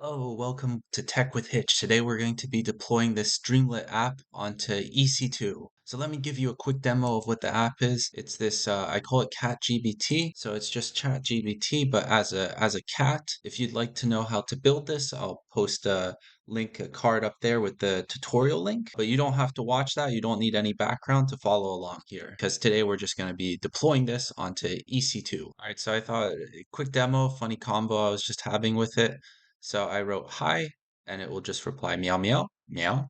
Hello, welcome to Tech with Hitch. Today we're going to be deploying this Streamlit app onto EC2. So let me give you a quick demo of what the app is. It's this, I call it ChatGPT. So it's just ChatGPT, but as a cat. If you'd like to know how to build this, I'll post a card up there with the tutorial link. But you don't have to watch that. You don't need any background to follow along here because today we're just going to be deploying this onto EC2. All right, so I thought a quick demo, funny combo I was just having with it. So I wrote hi, and it will just reply meow meow meow.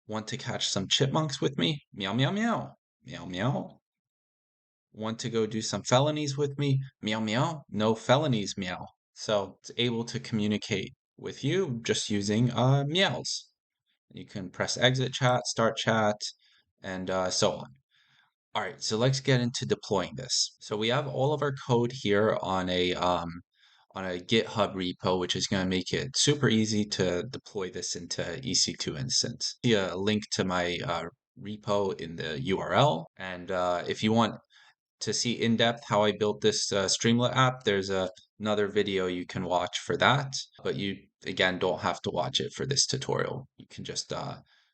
Want to catch some chipmunks with me? Meow meow meow meow meow. Want to go do some felonies with me? Meow meow. No felonies meow. So it's able to communicate with you just using meows. You can press exit chat, start chat, and so on. All right, so let's get into deploying this. So we have all of our code here on a GitHub repo, which is going to make it super easy to deploy this into EC2 instance. See a link to my repo in the URL, and if you want to see in depth how I built this Streamlit app, there's another video you can watch for that. But you again don't have to watch it for this tutorial. You can just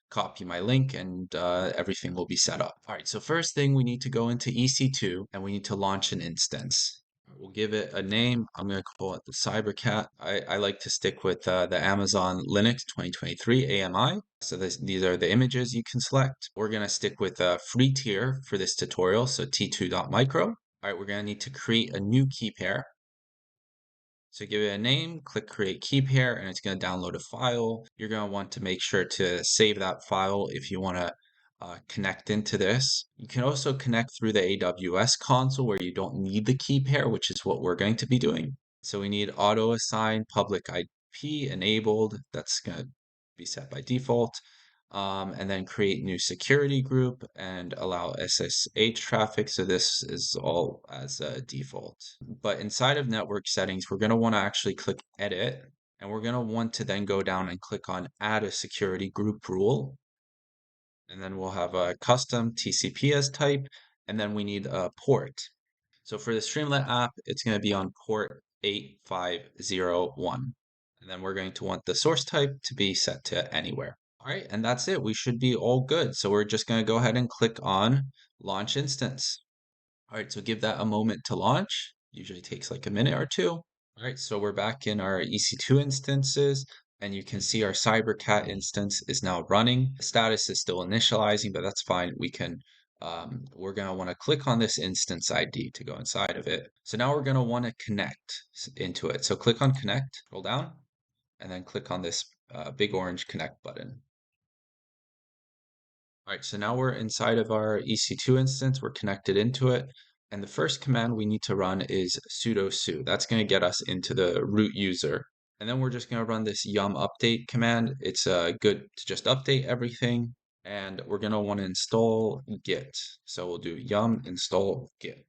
copy my link and everything will be set up. All right, so first thing we need to go into EC2 and we need to launch an instance. We'll give it a name. I'm going to call it the Cybercat. I like to stick with the Amazon Linux 2023 AMI. So these are the images you can select. We're going to stick with a free tier for this tutorial, so t2.micro. All right, we're going to need to create a new key pair. So give it a name, click create key pair, and it's going to download a file. You're going to want to make sure to save that file if you want to connect into this. You can also connect through the AWS console where you don't need the key pair, which is what we're going to be doing. So we need auto assign public IP enabled. That's going to be set by default. And then create new security group and allow SSH traffic. So this is all as a default. But inside of network settings, we're going to want to actually click edit, and we're going to want to then go down and click on add a security group rule. And then we'll have a custom TCP as type, and then we need a port. So for the Streamlit app, it's going to be on port 8501. And then we're going to want the source type to be set to anywhere. All right, and that's it. We should be all good. So we're just going to go ahead and click on launch instance. All right, so give that a moment to launch. Usually takes like a minute or two. All right, so we're back in our EC2 instances, and you can see our CyberCat instance is now running. The status is still initializing, but that's fine. We're going to want to click on this instance ID to go inside of it. So now we're going to want to connect into it. So click on connect, scroll down, and then click on this big orange connect button. All right, so now we're inside of our EC2 instance, we're connected into it. And the first command we need to run is sudo su. That's going to get us into the root user. And then we're just going to run this yum update command. It's good to just update everything. And we're going to want to install git. So we'll do yum install git.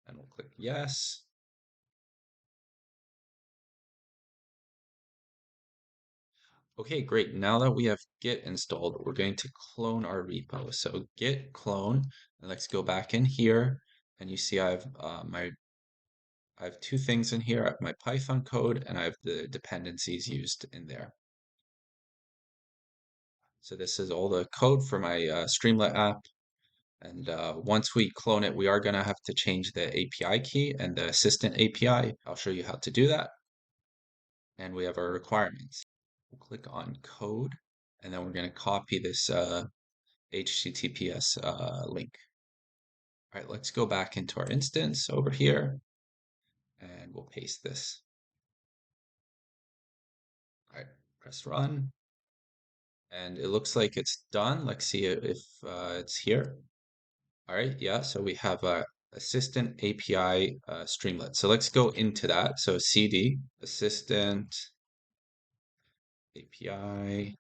And we'll click yes. Okay, great. Now that we have git installed, we're going to clone our repo. So git clone, and let's go back in here, and you see I have two things in here. I have my Python code, and I have the dependencies used in there. So this is all the code for my Streamlit app. And once we clone it, we are going to have to change the API key and the Assistant API. I'll show you how to do that. And we have our requirements. We'll click on code, and then we're going to copy this HTTPS link. All right, let's go back into our instance over here, and we'll paste this. All right, press run, and it looks like it's done. Let's see if it's here. All right, yeah, so we have a Assistant API Streamlit. So let's go into that. So cd Assistant API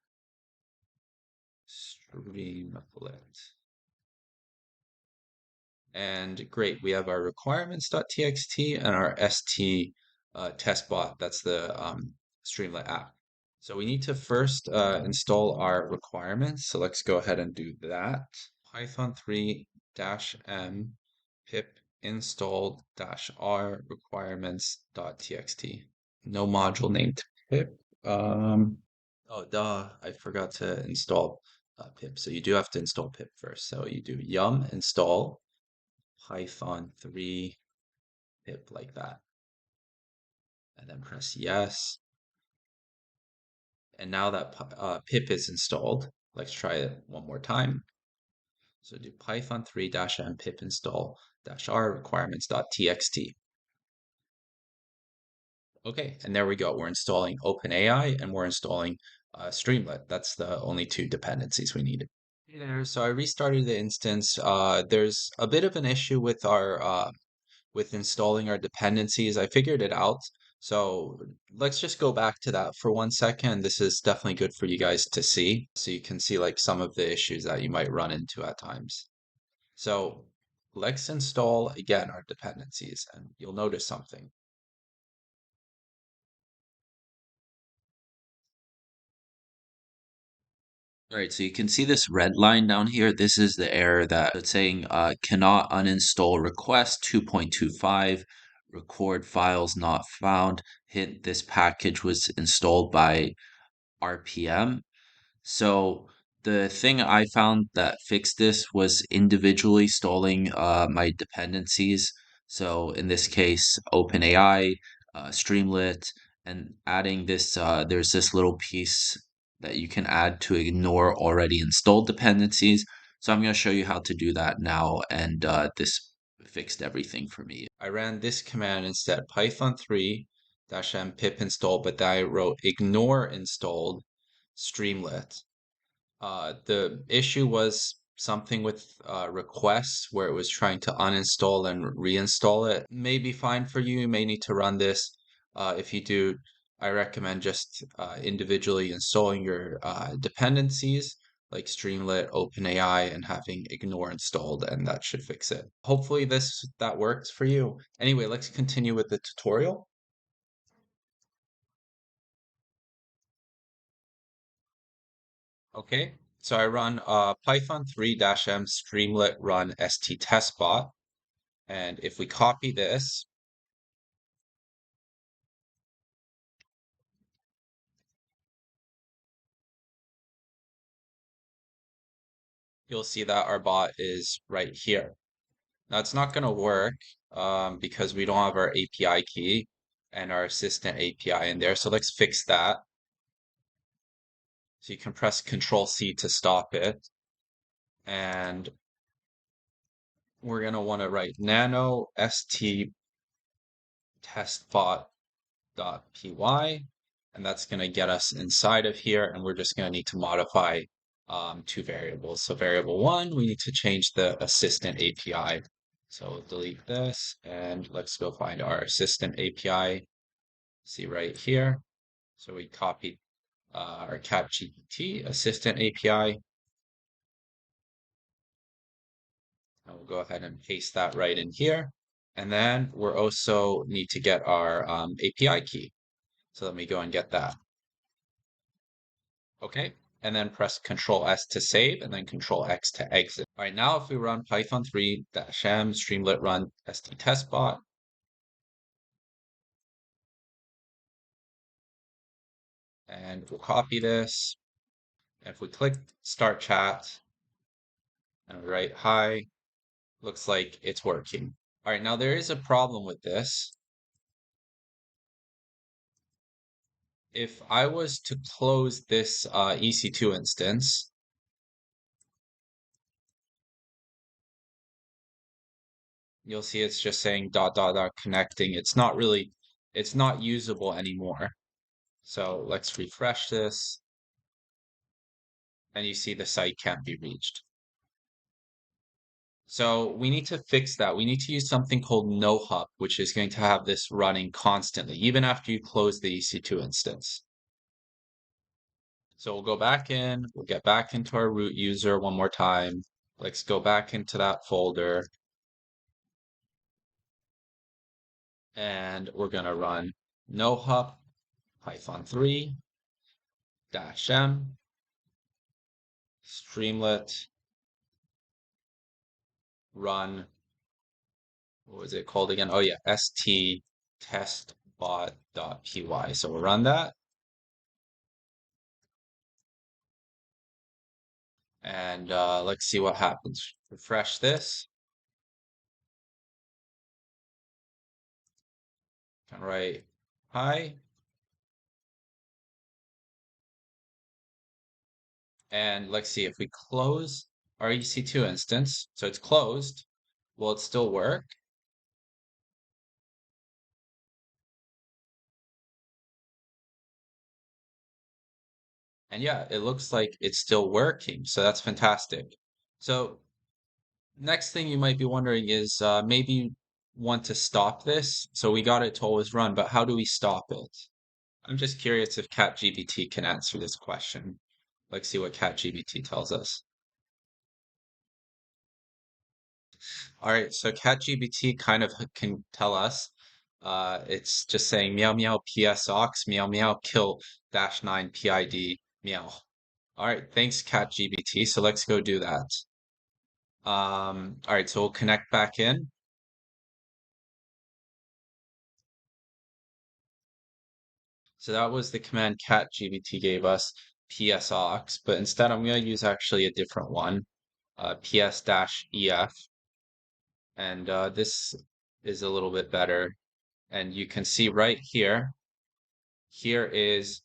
Streamlit. And great, we have our requirements.txt and our st testbot. That's the Streamlit app. So we need to first install our requirements. So let's go ahead and do that. Python 3-m pip install -r requirements.txt. no module named pip. Oh, duh, I forgot to install pip. So you do have to install pip first. So you do yum install Python 3 pip like that, and then press yes. And now that pip is installed, let's try it one more time. So do Python 3 -m pip install -r requirements.txt. Okay, and there we go. We're installing OpenAI and we're installing Streamlit. That's the only two dependencies we needed. Hey there, so I restarted the instance. There's a bit of an issue with our with installing our dependencies. I figured it out. So let's just go back to that for 1 second. This is definitely good for you guys to see, so you can see like some of the issues that you might run into at times. So let's install again our dependencies, and you'll notice something. All right, so you can see this red line down here. This is the error that it's saying cannot uninstall request 2.25, record files not found. Hint, this package was installed by RPM. So the thing I found that fixed this was individually installing my dependencies. So in this case, OpenAI, Streamlit, and adding this, there's this little piece that you can add to ignore already installed dependencies. So I'm going to show you how to do that now, and this fixed everything for me. I ran this command instead, Python 3 -m pip install, but then I wrote ignore installed Streamlit. The issue was something with requests where it was trying to uninstall and reinstall it. May be fine for you. You may need to run this. If you do, I recommend just individually installing your dependencies like Streamlit, OpenAI, and having ignore installed, and that should fix it. Hopefully that works for you. Anyway, let's continue with the tutorial. Okay, so I run Python 3 -m streamlit run st-testbot. And if we copy this, you'll see that our bot is right here. Now it's not going to work because we don't have our API key and our Assistant API in there. So let's fix that. So you can press Control C to stop it. And we're going to want to write nano st testbot.py, and that's going to get us inside of here, and we're just going to need to modify two variables. So variable one, we need to change the Assistant API. So we'll delete this, and let's go find our Assistant API. See right here. So we copied our ChatGPT Assistant API. And we'll go ahead and paste that right in here. And then we're also need to get our API key. So let me go and get that. Okay, and then press Control S to save and then Control X to exit. All right, now if we run Python 3 -m streamlit run st-testbot, and we'll copy this. And if we click Start Chat and we write hi, looks like it's working. All right, now there is a problem with this. If I was to close this EC2 instance, you'll see it's just saying ... connecting. It's not usable anymore. So let's refresh this, and you see the site can't be reached. So we need to fix that. We need to use something called NoHub, which is going to have this running constantly, even after you close the EC2 instance. So we'll go back in, we'll get back into our root user one more time. Let's go back into that folder, and we're going to run NoHub Python 3 -m Streamlit run, what was it called again? Oh yeah, st testbot bot.py. So we'll run that and let's see what happens. Refresh this and write hi. And let's see if we close our EC2 instance. So it's closed. Will it still work? And yeah, it looks like it's still working. So that's fantastic. So next thing you might be wondering is maybe you want to stop this. So we got it to always run, but how do we stop it? I'm just curious if ChatGPT can answer this question. Let's see what ChatGPT tells us. All right, so ChatGPT kind of can tell us. It's just saying meow meow PSOX meow meow kill dash 9 PID meow. All right, thanks ChatGPT. So let's go do that. All right, so we'll connect back in. So that was the command CatGPT gave us, psox, but instead I'm going to use actually a different one, ps-ef, and this is a little bit better. And you can see right here, here is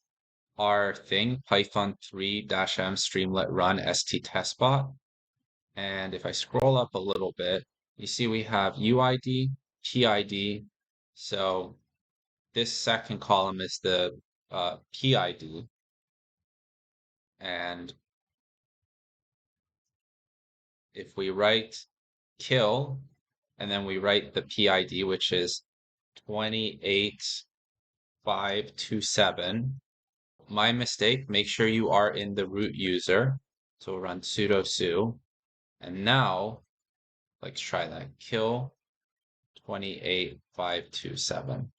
our thing, Python 3-m Streamlit run st-testbot. And if I scroll up a little bit, you see we have UID, PID. So this second column is the PID. And if we write kill and then we write the PID, which is 28527, my mistake, make sure you are in the root user. So we'll run sudo su. And now let's try that. Kill 28527.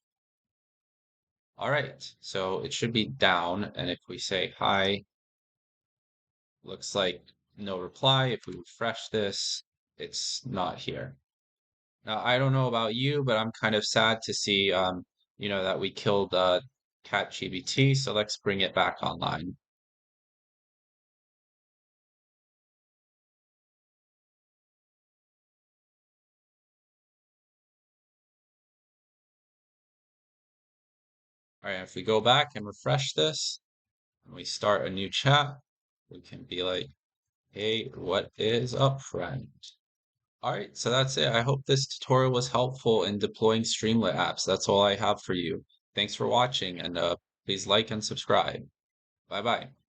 All right, so it should be down. And if we say hi, looks like no reply. If we refresh this, it's not here. Now, I don't know about you, but I'm kind of sad to see, that we killed CatGPT. So let's bring it back online. All right, if we go back and refresh this, and we start a new chat, we can be like, "Hey, what is up, friend?" All right, so that's it. I hope this tutorial was helpful in deploying Streamlit apps. That's all I have for you. Thanks for watching, and please like and subscribe. Bye bye.